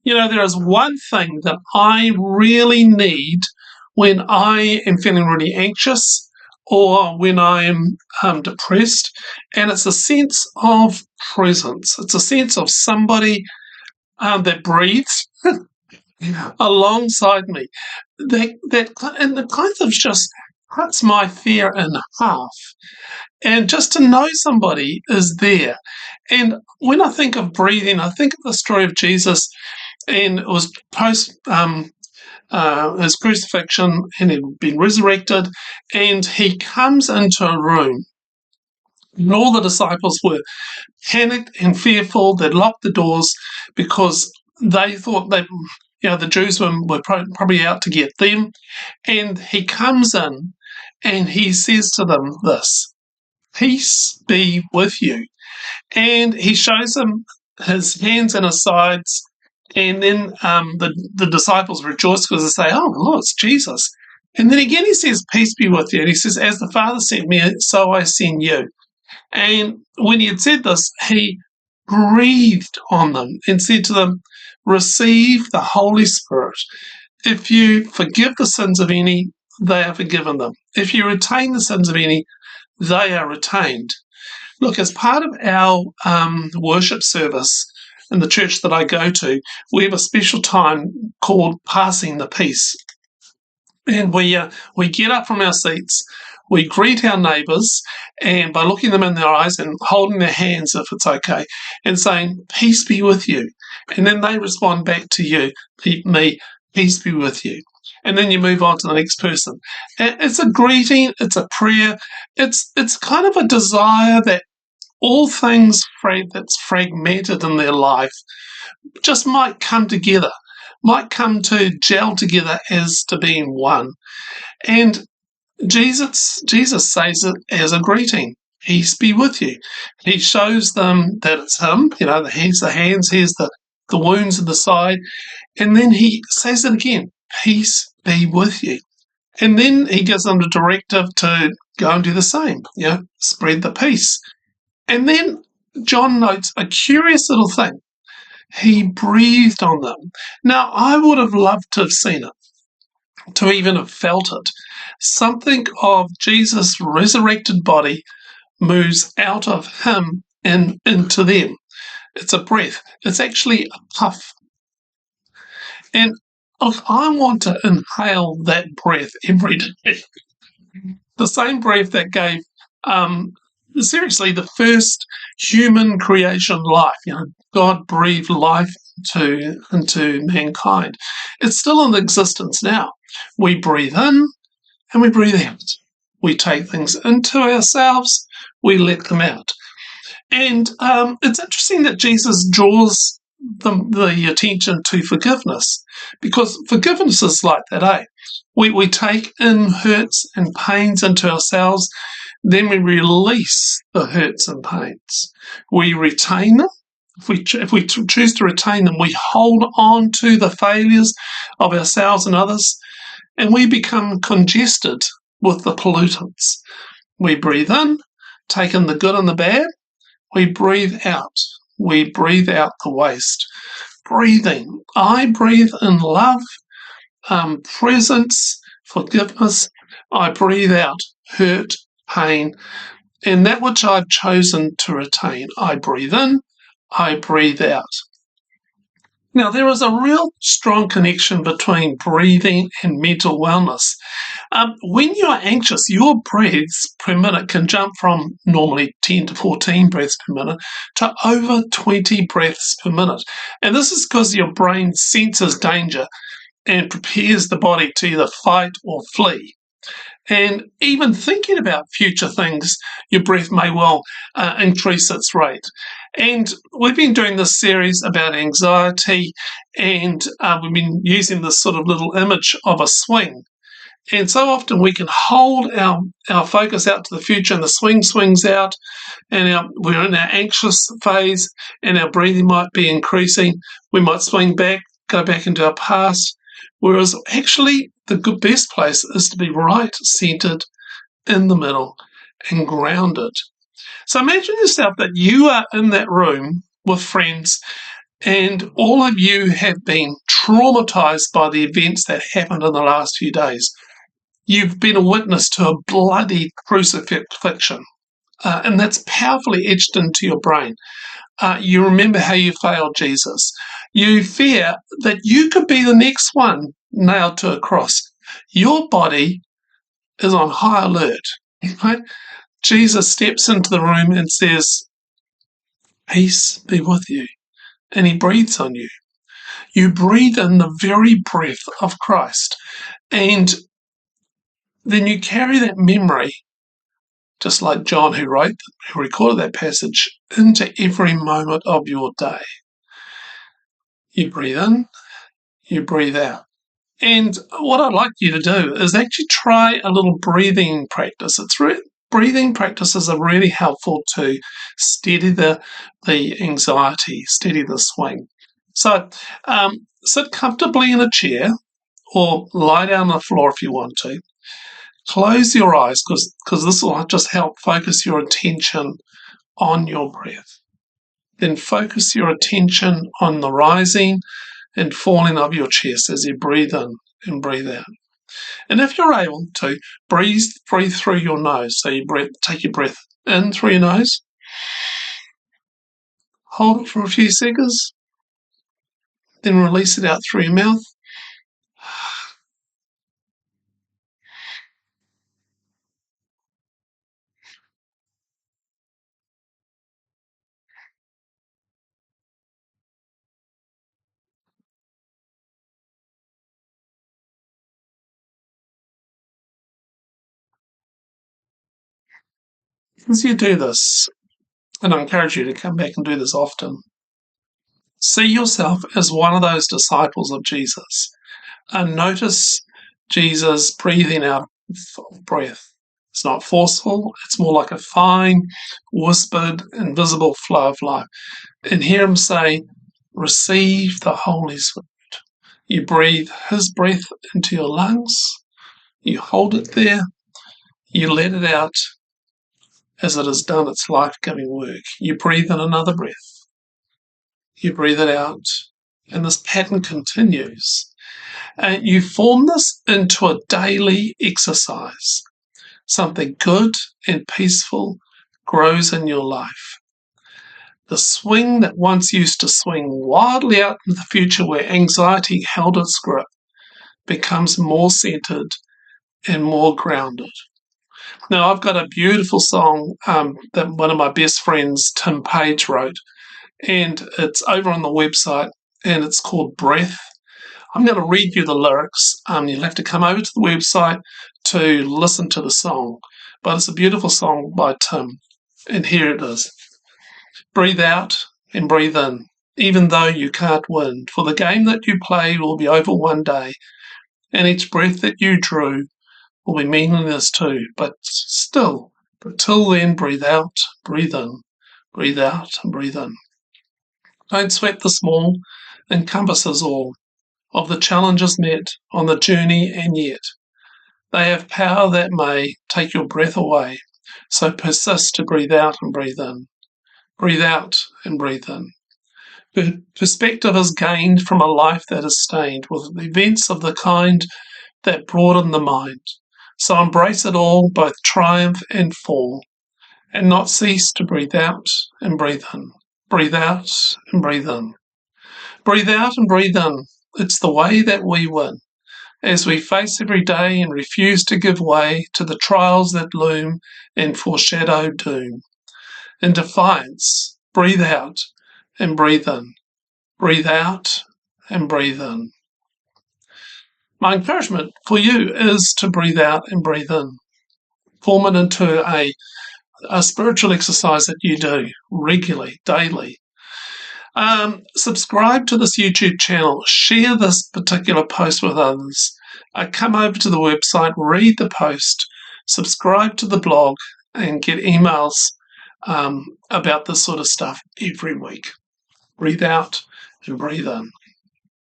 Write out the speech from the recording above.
There is one thing that I really need when I am feeling really anxious or when I am depressed, and it's a sense of presence. It's a sense of somebody that breathes alongside me. And the kind of just cuts my fear in half. And just to know somebody is there. And when I think of breathing, I think of the story of Jesus, and it was post his crucifixion, and he'd been resurrected, and he comes into a room, and all the disciples were panicked and fearful. They'd locked the doors because they thought that the Jews were probably out to get them. And he comes in and he says to them this: "Peace be with you." And he shows them his hands and his sides. And then the disciples rejoice because they say, "Oh, Lord, it's Jesus." And then again he says, "Peace be with you." And he says, "As the Father sent me, so I send you." And when he had said this, he breathed on them and said to them, "Receive the Holy Spirit. If you forgive the sins of any, they are forgiven them. If you retain the sins of any, they are retained." Look, as part of our worship service in the church that I go to, we have a special time called Passing the Peace. And we get up from our seats, we greet our neighbours, and by looking them in their eyes and holding their hands if it's okay, and saying, "Peace be with you." And then they respond back to you, me, "Peace be with you." And then you move on to the next person. It's a greeting, it's a prayer, it's kind of a desire that all things that's fragmented in their life just might come together, might come to gel together as to being one. And Jesus says it as a greeting. "Peace be with you." He shows them that it's him. Here's the hands, here's the wounds in the side. And then he says it again: "Peace be with you." And then he gives them the directive to go and do the same, spread the peace. And then John notes a curious little thing. He breathed on them. Now, I would have loved to have seen it, to even have felt it. Something of Jesus' resurrected body moves out of him and into them. It's a breath. It's actually a puff. And I want to inhale that breath every day. The same breath that gave seriously the first human creation life. God breathed life into mankind. It's still in existence now. We breathe in and we breathe out. We take things into ourselves, we let them out. And it's interesting that Jesus draws the attention to forgiveness, because forgiveness is like that, eh? We take in hurts and pains into ourselves, then we release the hurts and pains. We retain them. If we choose to retain them, we hold on to the failures of ourselves and others, and we become congested with the pollutants. We breathe in, take in the good and the bad. We breathe out. We breathe out the waste. Breathing. I breathe in love, presence, forgiveness. I breathe out hurt, pain, and that which I've chosen to retain. I breathe in, I breathe out. Now, there is a real strong connection between breathing and mental wellness. When you're anxious, your breaths per minute can jump from normally 10 to 14 breaths per minute to over 20 breaths per minute. And this is because your brain senses danger and prepares the body to either fight or flee. And even thinking about future things, your breath may well increase its rate. And we've been doing this series about anxiety, and we've been using this sort of little image of a swing. And so often we can hold our focus out to the future, and the swing swings out, and we're in our anxious phase, and our breathing might be increasing. We might swing back, go back into our past, whereas actually the best place is to be right centered in the middle and grounded. So imagine yourself that you are in that room with friends, And all of you have been traumatized by the events that happened in the last few days. You've been a witness to a bloody crucifixion, and that's powerfully etched into your brain. You remember how you failed Jesus. You fear that you could be the next one nailed to a cross. Your body is on high alert. Right? Jesus steps into the room and says, "Peace be with you." And he breathes on you. You breathe in the very breath of Christ. And then you carry that memory, just like John, who recorded that passage, into every moment of your day. You breathe in, you breathe out. And what I'd like you to do is actually try a little breathing practice. Breathing practices are really helpful to steady the anxiety, steady the swing. So sit comfortably in a chair or lie down on the floor if you want to. Close your eyes because this will just help focus your attention on your breath. Then focus your attention on the rising and falling of your chest as you breathe in and breathe out. And if you're able to, breathe through your nose. So take your breath in through your nose, hold it for a few seconds, then release it out through your mouth. As you do this, and I encourage you to come back and do this often, see yourself as one of those disciples of Jesus. And notice Jesus breathing out of breath. It's not forceful, it's more like a fine, whispered, invisible flow of life. And hear him say, "Receive the Holy Spirit." You breathe his breath into your lungs, you hold it there, you let it out as it has done its life-giving work. You breathe in another breath, you breathe it out, and this pattern continues. And you form this into a daily exercise. Something good and peaceful grows in your life. The swing that once used to swing wildly out into the future where anxiety held its grip becomes more centered and more grounded. Now, I've got a beautiful song that one of my best friends, Tim Page, wrote, and it's over on the website, and it's called Breath. I'm going to read you the lyrics. You'll have to come over to the website to listen to the song, but it's a beautiful song by Tim, and here it is. Breathe out and breathe in, even though you can't win, for the game that you play will be over one day, and each breath that you drew will be meaningless too, but till then, breathe out, breathe in, breathe out, and breathe in. Don't sweat the small, encompasses all of the challenges met on the journey, and yet they have power that may take your breath away. So persist to breathe out and breathe in. Breathe out and breathe in. Perspective is gained from a life that is stained with events of the kind that broaden the mind. So embrace it all, both triumph and fall, and not cease to breathe out and breathe in. Breathe out and breathe in. Breathe out and breathe in. It's the way that we win. As we face every day and refuse to give way to the trials that loom and foreshadow doom. In defiance, breathe out and breathe in. Breathe out and breathe in. My encouragement for you is to breathe out and breathe in. Form it into a spiritual exercise that you do regularly, daily. Subscribe to this YouTube channel. Share this particular post with others. Come over to the website, read the post, subscribe to the blog, and get emails about this sort of stuff every week. Breathe out and breathe in.